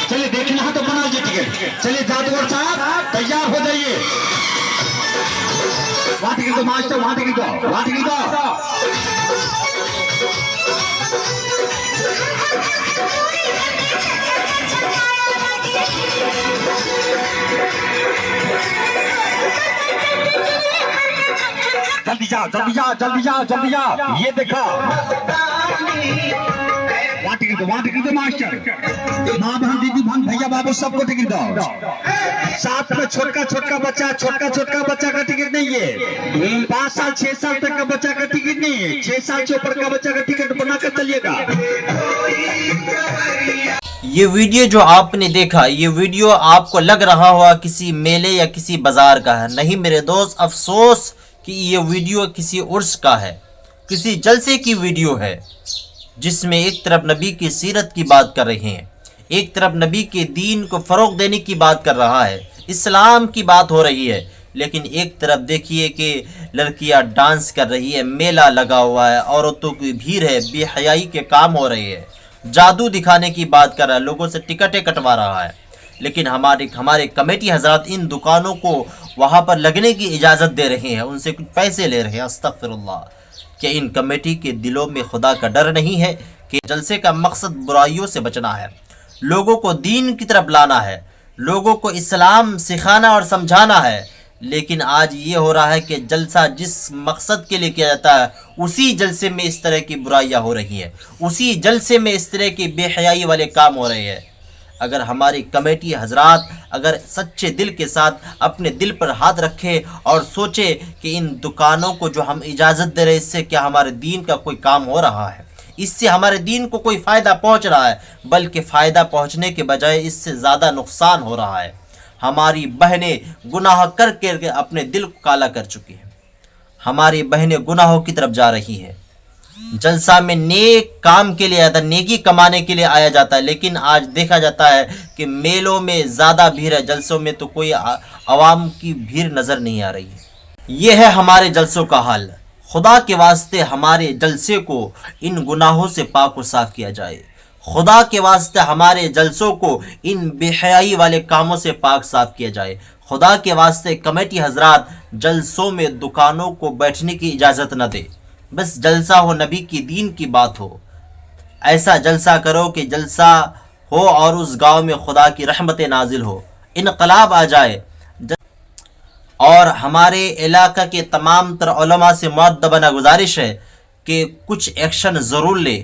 चलिए देखना है तो बना लीजिए टिकट। चलिए जादूगर साहब तैयार हो जाइए। वहां टिकट दो मास्टर, वहां टिकट दो, वहां टिकट दो। जल्दी जाओ, जल्दी जाओ, जल्दी जाओ, जल्दी जाओ। ये देखो वहां टिकट दो, वहां टिकट दो मास्टर। माँ बहन दीदी बहन भैया बाबू सबको टिकट दो। साथ में छोटका छोटका बच्चा, छोटका छोटका बच्चा का टिकट नहीं है। 5 साल 6 साल तक का बच्चा का टिकट नहीं है। 6 साल से ऊपर का बच्चा का टिकट बनाकर चलिएगा। ये वीडियो जो आपने देखा, ये वीडियो आपको लग रहा होगा किसी मेले या किसी बाजार का है। नहीं मेरे दोस्त, अफसोस कि ये वीडियो किसी उर्स का है, किसी जलसे की वीडियो है, जिसमें एक तरफ नबी की सीरत की बात कर रहे हैं, एक तरफ नबी के दीन को फ़रोग़ देने की बात कर रहा है, इस्लाम की बात हो रही है, लेकिन एक तरफ देखिए कि लड़कियां डांस कर रही है, मेला लगा हुआ है, औरतों की भीड़ है, बेहयाई के काम हो रहे हैं, जादू दिखाने की बात कर रहा है, लोगों से टिकटें कटवा रहा है। लेकिन हमारे कमेटी हजरात इन दुकानों को वहाँ पर लगने की इजाज़त दे रहे हैं, उनसे कुछ पैसे ले रहे हैं। अस्तग़फिरुल्लाह। कि इन कमेटी के दिलों में खुदा का डर नहीं है कि जलसे का मकसद बुराइयों से बचना है, लोगों को दीन की तरफ लाना है, लोगों को इस्लाम सिखाना और समझाना है। लेकिन आज ये हो रहा है कि जलसा जिस मकसद के लिए किया जाता है, उसी जलसे में इस तरह की बुराइयां हो रही हैं, उसी जलसे में इस तरह की बेहयाई वाले काम हो रहे हैं। अगर हमारी कमेटी हजरात अगर सच्चे दिल के साथ अपने दिल पर हाथ रखे और सोचे कि इन दुकानों को जो हम इजाज़त दे रहे हैं, इससे क्या हमारे दीन का कोई काम हो रहा है, इससे हमारे दीन को कोई फ़ायदा पहुंच रहा है, बल्कि फ़ायदा पहुंचने के बजाय इससे ज़्यादा नुकसान हो रहा है। हमारी बहनें गुनाह करके अपने दिल को काला कर चुकी हैं, हमारी बहनें गुनाहों की तरफ जा रही हैं। जलसा में नेक काम के लिए आया था, नेकी कमाने के लिए आया जाता है, लेकिन आज देखा जाता है कि मेलों में ज़्यादा भीड़ है, जलसों में तो कोई आवाम की भीड़ नज़र नहीं आ रही है। ये है हमारे जलसों का हाल। खुदा के वास्ते हमारे जलसे को इन गुनाहों से पाक व साफ़ किया जाए। खुदा के वास्ते हमारे जलसों को इन बेहयाई वाले कामों से पाक साफ़ किया जाए। खुदा के वास्ते कमेटी हजरात जलसों में दुकानों को बैठने की इजाज़त न दे। बस जलसा हो, नबी की दीन की बात हो, ऐसा जलसा करो कि जलसा हो और उस गांव में खुदा की रहमतें नाजिल हो, इनकलाब आ जाए। और हमारे इलाका के तमाम तर उलमा से मुअद्दबना गुजारिश है कि कुछ एक्शन ज़रूर ले।